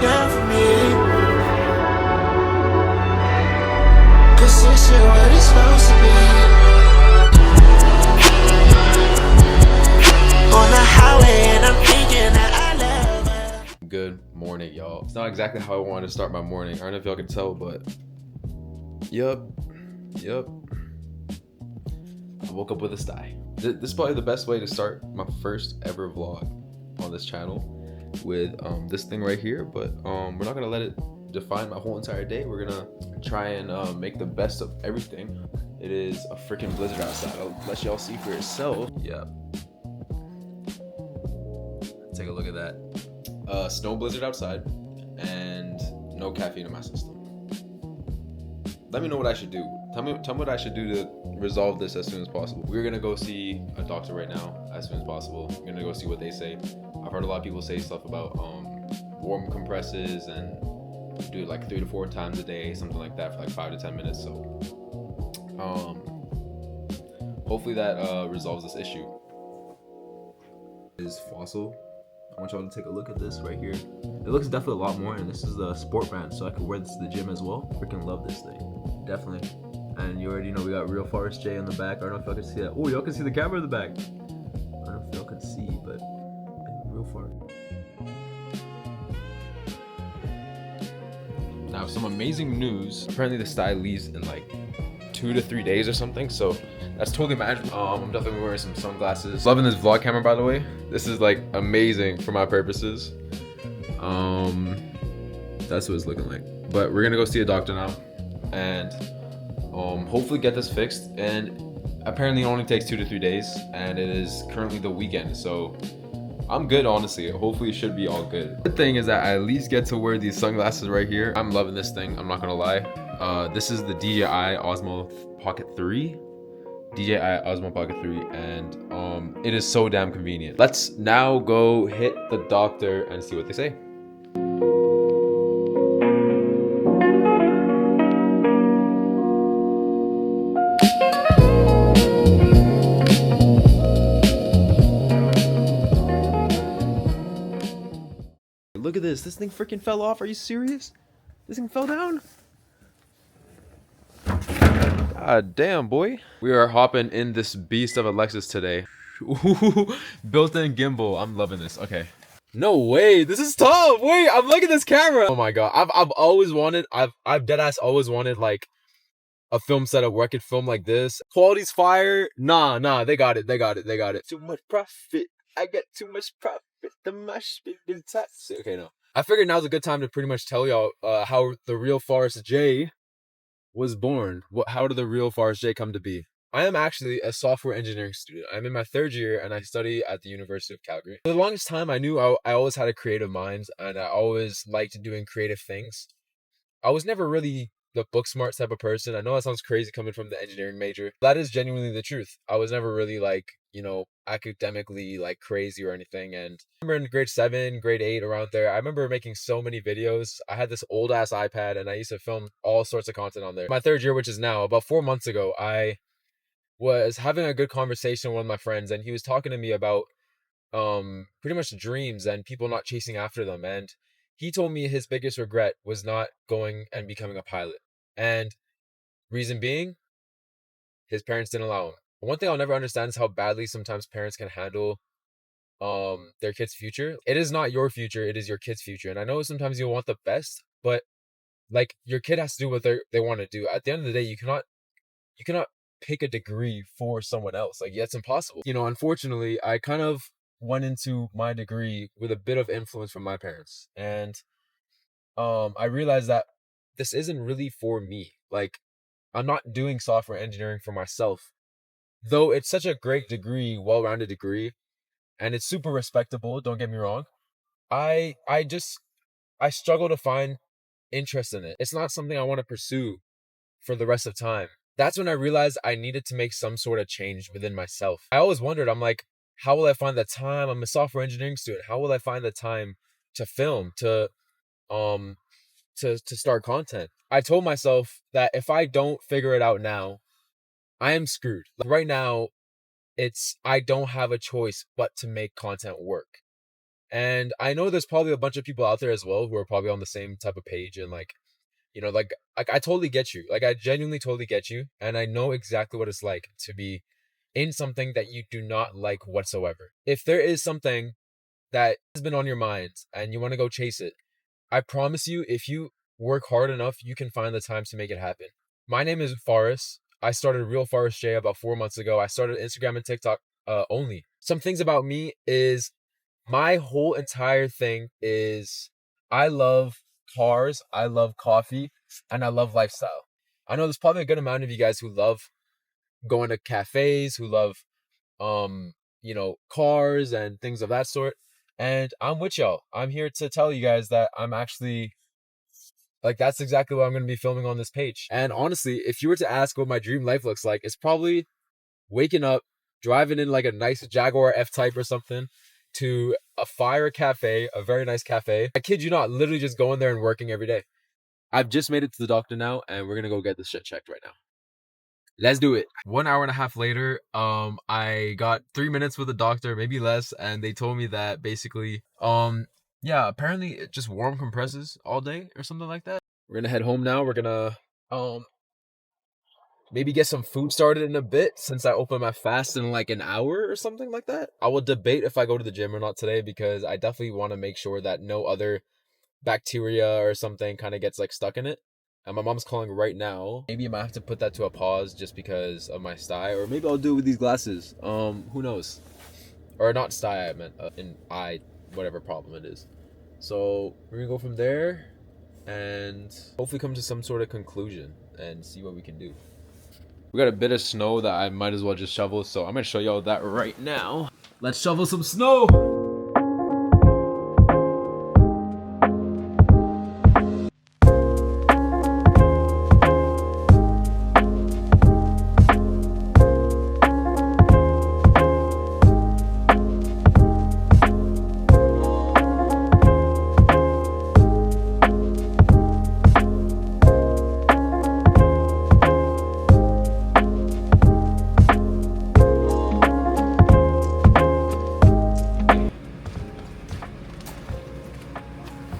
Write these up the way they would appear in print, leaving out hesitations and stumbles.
down for me. Cause this is what it's supposed to be. On the highway and I'm thinking that I love her. Good morning, y'all. It's not exactly how I wanted to start my morning. I don't know if y'all can tell, but yep. I woke up with a sty. This is probably the best way to start my first ever vlog on this channel with this thing right here, but we're not gonna let it define my whole entire day. We're gonna try and make the best of everything. It is a freaking blizzard outside. I'll let y'all see for yourself. Yeah. Take a look at that. Snow blizzard outside and no caffeine in my system. Let me know what I should do. Tell me what I should do to resolve this as soon as possible. We're gonna go see a doctor right now as soon as possible. We're gonna go see what they say. I've heard a lot of people say stuff about warm compresses and do it like 3 to 4 times a day, something like that, for like 5 to 10 minutes. So hopefully that resolves this issue. Is Fossil. I want y'all to take a look at this right here. It looks definitely a lot more, and this is the sport brand, so I could wear this to the gym as well. Freaking love this thing, definitely. And you already know we got Real Forest J in the back. I don't know if y'all can see that. Oh, y'all can see the camera in the back. I don't know if y'all can see, but Real Forest. Now, some amazing news. Apparently, the style leaves in like 2 to 3 days or something, so that's totally manageable. I'm definitely wearing some sunglasses. Loving this vlog camera, by the way. This is like amazing for my purposes. That's what it's looking like. But we're gonna go see a doctor now and hopefully get this fixed. And apparently it only takes 2 to 3 days, and it is currently the weekend, so I'm good, honestly. Hopefully it should be all good. The thing is that I at least get to wear these sunglasses right here. I'm loving this thing, I'm not gonna lie. This is the DJI Osmo Pocket 3. DJI Osmo Pocket 3, and it is so damn convenient. Let's now go hit the doctor and see what they say. Look at this. This thing freaking fell off. Are you serious? This thing fell down? God damn, boy. We are hopping in this beast of a Lexus today. Built-in gimbal. I'm loving this. Okay. No way. This is tough. Wait, I'm looking at this camera. Oh my god. I've always wanted, I've deadass always wanted like a film setup where I could film like this. Quality's fire. Nah, they got it. Too much profit. I get too much profit. The mush been tax. Okay, no. I figured now's a good time to pretty much tell y'all how the Real Forest J was born. How did the Real Forest J come to be? I am actually a software engineering student. I'm in my 3rd year and I study at the University of Calgary. For the longest time, I knew I always had a creative mind and I always liked doing creative things. I was never really the book smart type of person. I know that sounds crazy coming from the engineering major. That is genuinely the truth. I was never really like, you know, academically like crazy or anything. And I remember in grade 7, grade 8, around there, I remember making so many videos. I had this old ass iPad and I used to film all sorts of content on there. My 3rd year, which is now about 4 months ago, I was having a good conversation with one of my friends, and he was talking to me about pretty much dreams and people not chasing after them. And he told me his biggest regret was not going and becoming a pilot. And reason being, his parents didn't allow him. One thing I'll never understand is how badly sometimes parents can handle their kid's future. It is not your future, it is your kid's future. And I know sometimes you want the best, but like your kid has to do what they want to do. At the end of the day, you cannot pick a degree for someone else. Like, that's impossible. You know, unfortunately, I kind of went into my degree with a bit of influence from my parents. And I realized that this isn't really for me. Like, I'm not doing software engineering for myself. Though it's such a great degree, well-rounded degree, and it's super respectable, don't get me wrong. I struggle to find interest in it. It's not something I want to pursue for the rest of time. That's when I realized I needed to make some sort of change within myself. I always wondered, I'm like, how will I find the time? I'm a software engineering student. How will I find the time to film, to start content? I told myself that if I don't figure it out now, I am screwed. Like right now, I don't have a choice but to make content work. And I know there's probably a bunch of people out there as well who are probably on the same type of page, and like, like I totally get you. Like I genuinely totally get you, and I know exactly what it's like to be in something that you do not like whatsoever. If there is something that has been on your mind and you want to go chase it, I promise you, if you work hard enough, you can find the time to make it happen. My name is Faris. I started Real Faris J about 4 months ago. I started Instagram and TikTok only. Some things about me is my whole entire thing is I love cars, I love coffee, and I love lifestyle. I know there's probably a good amount of you guys who love going to cafes, who love cars and things of that sort. And I'm with y'all. I'm here to tell you guys that I'm actually like, that's exactly what I'm going to be filming on this page. And honestly, if you were to ask what my dream life looks like, it's probably waking up, driving in like a nice Jaguar F-Type or something to a fire cafe, a very nice cafe. I kid you not, literally just going there and working every day. I've just made it to the doctor now, and we're going to go get this shit checked right now. Let's do it. 1 hour and a half later, I got 3 minutes with the doctor, maybe less, and they told me that basically, yeah, apparently it just warm compresses all day or something like that. We're gonna head home now. We're gonna maybe get some food started in a bit since I open my fast in like an hour or something like that. I will debate if I go to the gym or not today because I definitely want to make sure that no other bacteria or something kind of gets like stuck in it. And my mom's calling right now. Maybe I might have to put that to a pause just because of my sty, or maybe I'll do it with these glasses. Who knows? Or not sty, I meant in eye, whatever problem it is. So we're gonna go from there and hopefully come to some sort of conclusion and see what we can do. We got a bit of snow that I might as well just shovel, so I'm gonna show y'all that right now. Let's shovel some snow!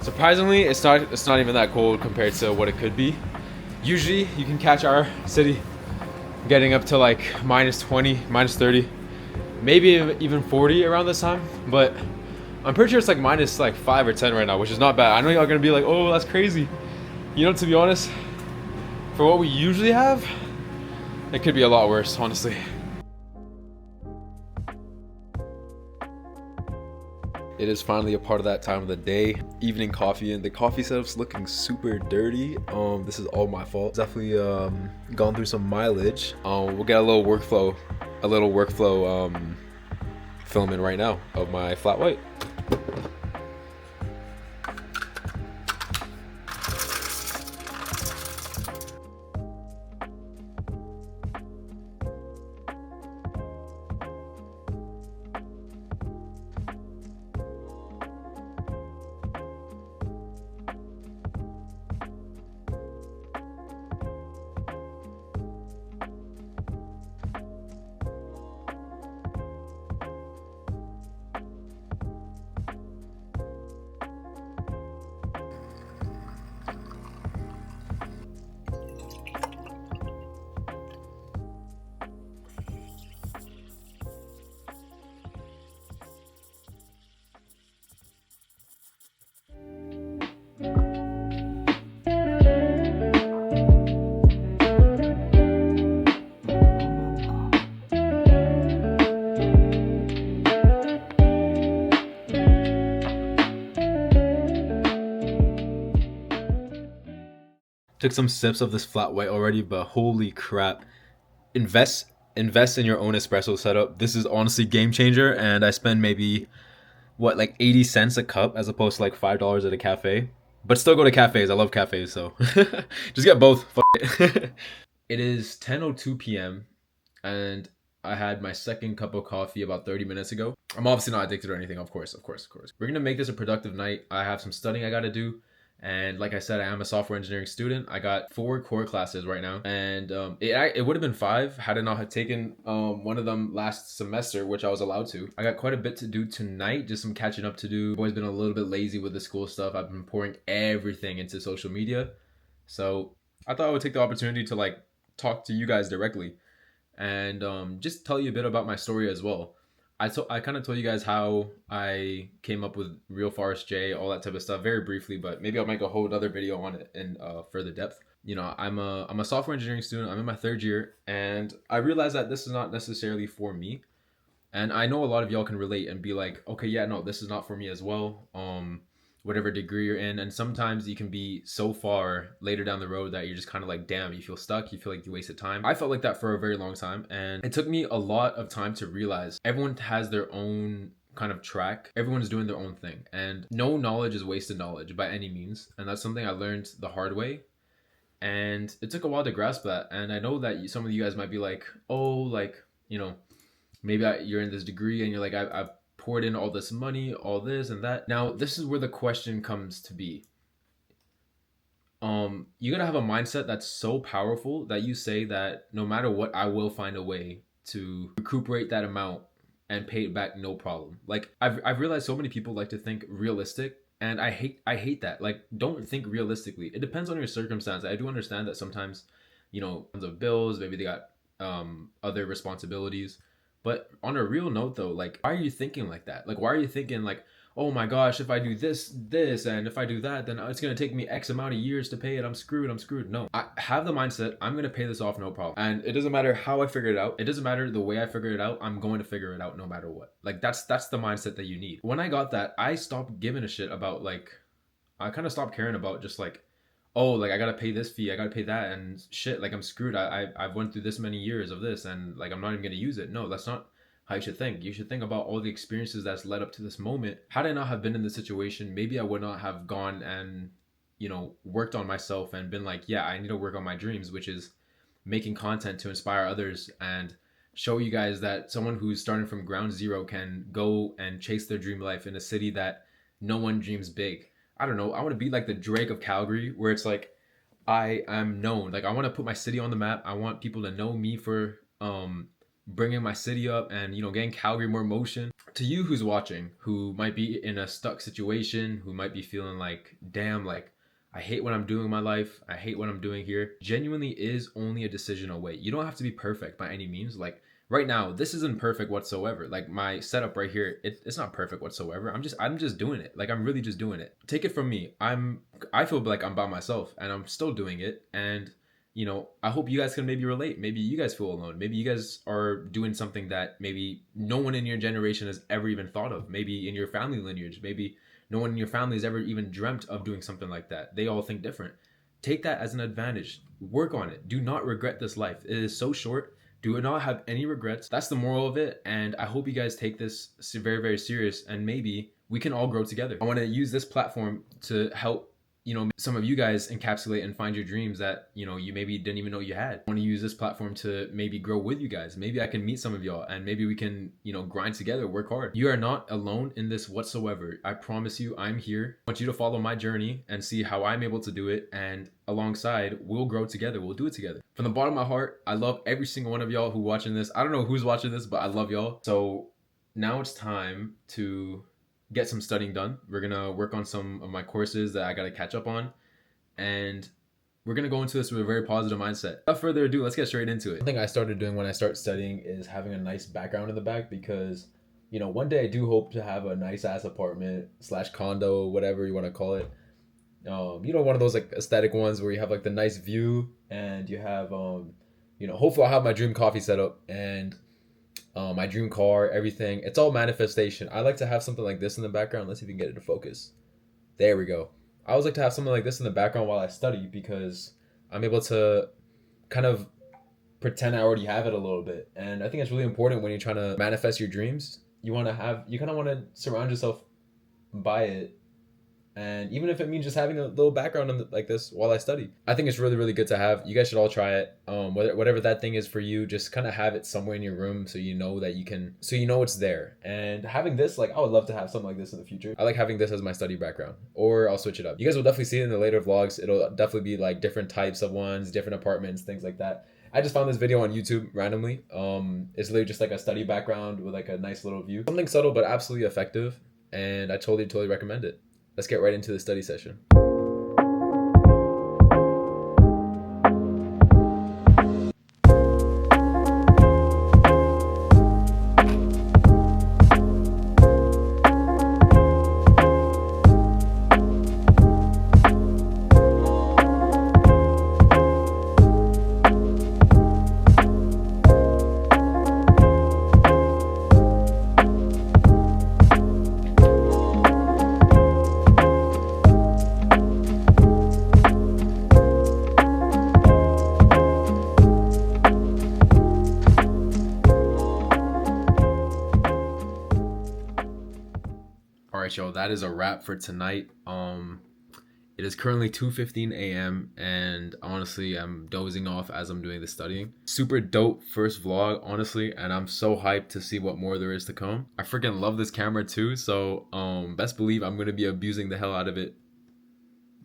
Surprisingly, it's not even that cold compared to what it could be. Usually, you can catch our city getting up to like -20, -30, maybe even 40 around this time. But I'm pretty sure it's like -5 or 10 right now, which is not bad. I know y'all gonna be like, "Oh, that's crazy." You know, to be honest, for what we usually have, it could be a lot worse, honestly. It is finally a part of that time of the day. Evening coffee, and the coffee setup's looking super dirty. This is all my fault. Definitely gone through some mileage. We'll get a little workflow filming right now of my flat white. Took some sips of this flat white already, but holy crap. Invest in your own espresso setup. This is honestly game changer, and I spend maybe like 80 cents a cup as opposed to like $5 at a cafe. But still go to cafes. I love cafes, so just get both. Fuck it. It is 10:02 p.m. and I had my second cup of coffee about 30 minutes ago. I'm obviously not addicted or anything, of course. We're gonna make this a productive night. I have some studying I gotta do, And like I said, I am a software engineering student. I got 4 core classes right now, and it would have been 5 had I not have taken one of them last semester, which I was allowed to. I got quite a bit to do tonight, just some catching up to do. I've always been a little bit lazy with the school stuff. I've been pouring everything into social media, so I thought I would take the opportunity to like talk to you guys directly and just tell you a bit about my story as well. I kind of told you guys how I came up with Real Forest J, all that type of stuff, very briefly, but maybe I'll make a whole other video on it in further depth. You know, I'm a software engineering student. I'm in my 3rd year, and I realized that this is not necessarily for me. And I know a lot of y'all can relate and be like, okay, yeah, no, this is not for me as well. Whatever degree you're in, and sometimes you can be so far later down the road that you're just kind of like, damn, you feel stuck, you feel like you wasted time. I felt like that for a very long time, and it took me a lot of time to realize everyone has their own kind of track. Everyone's doing their own thing, and no knowledge is wasted knowledge by any means. And that's something I learned the hard way, and it took a while to grasp that. And I know that some of you guys might be like, oh, like, you know, maybe you're in this degree and you're like, I've poured in all this money, all this and that. Now, this is where the question comes to be. You gotta have a mindset that's so powerful that you say that no matter what, I will find a way to recuperate that amount and pay it back, no problem. Like I've realized so many people like to think realistic, and I hate that. Like, don't think realistically. It depends on your circumstance. I do understand that sometimes, you know, tons of bills, maybe they got other responsibilities. But on a real note though, like, why are you thinking like that? Like, why are you thinking like, oh my gosh, if I do this, and if I do that, then it's gonna take me X amount of years to pay it. I'm screwed. No. I have the mindset, I'm gonna pay this off, no problem. And it doesn't matter how I figure it out. It doesn't matter the way I figure it out. I'm going to figure it out no matter what. Like, that's the mindset that you need. When I got that, I stopped giving a shit about like, I kind of stopped caring about just like, oh, like I gotta pay this fee, I gotta pay that, and shit, like I'm screwed. I've went through this many years of this, and like I'm not even gonna use it. No, that's not how you should think. You should think about all the experiences that's led up to this moment. Had I not have been in this situation, maybe I would not have gone and, you know, worked on myself and been like, yeah, I need to work on my dreams, which is making content to inspire others and show you guys that someone who's starting from ground zero can go and chase their dream life in a city that no one dreams big. I don't know. I want to be like the Drake of Calgary, where it's like I am known. Like, I want to put my city on the map. I want people to know me for bringing my city up and, you know, getting Calgary more motion. To you who's watching, who might be in a stuck situation, who might be feeling like, damn, like I hate what I'm doing in my life, I hate what I'm doing here, genuinely is only a decision away. You don't have to be perfect by any means. Like, right now, this isn't perfect whatsoever. Like, my setup right here, it's not perfect whatsoever. I'm just doing it. Like, I'm really just doing it. Take it from me, I feel like I'm by myself and I'm still doing it. And, you know, I hope you guys can maybe relate. Maybe you guys feel alone. Maybe you guys are doing something that maybe no one in your generation has ever even thought of. Maybe in your family lineage, maybe no one in your family has ever even dreamt of doing something like that. They all think different. Take that as an advantage. Work on it. Do not regret this life. It is so short. Do not have any regrets. That's the moral of it. And I hope you guys take this very, very serious, and maybe we can all grow together. I want to use this platform to help, you know, some of you guys encapsulate and find your dreams that, you know, you maybe didn't even know you had. I want to use this platform to maybe grow with you guys. Maybe I can meet some of y'all and maybe we can, you know, grind together, work hard. You are not alone in this whatsoever. I promise you, I'm here. I want you to follow my journey and see how I'm able to do it. And alongside, we'll grow together. We'll do it together. From the bottom of my heart, I love every single one of y'all who watching this. I don't know who's watching this, but I love y'all. So now it's time to get some studying done. We're gonna work on some of my courses that I gotta catch up on, and we're gonna go into this with a very positive mindset. Without further ado, let's get straight into it. One thing I started doing when I start studying is having a nice background in the back, because, you know, one day I do hope to have a nice ass apartment / condo, whatever you want to call it. You know, one of those like aesthetic ones where you have like the nice view and you have you know, hopefully I'll have my dream coffee set up and my dream car, everything. It's all manifestation. I like to have something like this in the background. Let's see if we can get it to focus. There we go. I always like to have something like this in the background while I study, because I'm able to kind of pretend I already have it a little bit. And I think it's really important when you're trying to manifest your dreams. You kind of want to surround yourself by it And even if it means just having a little background on like this while I study, I think it's really, really good to have. You guys should all try it. Whatever that thing is for you, just kind of have it somewhere in your room so you know that so you know it's there. And having this, like, I would love to have something like this in the future. I like having this as my study background, or I'll switch it up. You guys will definitely see it in the later vlogs. It'll definitely be like different types of ones, different apartments, things like that. I just found this video on YouTube randomly. It's literally just like a study background with like a nice little view. Something subtle but absolutely effective, and I totally recommend it. Let's get right into the study session. All right, y'all, that is a wrap for tonight. It is currently 2:15 a.m. and honestly, I'm dozing off as I'm doing the studying. Super dope first vlog, honestly, and I'm so hyped to see what more there is to come. I freaking love this camera too, so best believe I'm gonna be abusing the hell out of it.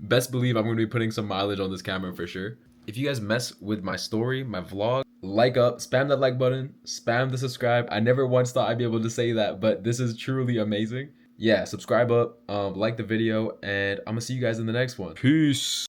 Best believe I'm gonna be putting some mileage on this camera for sure. If you guys mess with my story, my vlog, like up, spam that like button, spam the subscribe. I never once thought I'd be able to say that, but this is truly amazing. Yeah, subscribe up, like the video, and I'm gonna see you guys in the next one. Peace.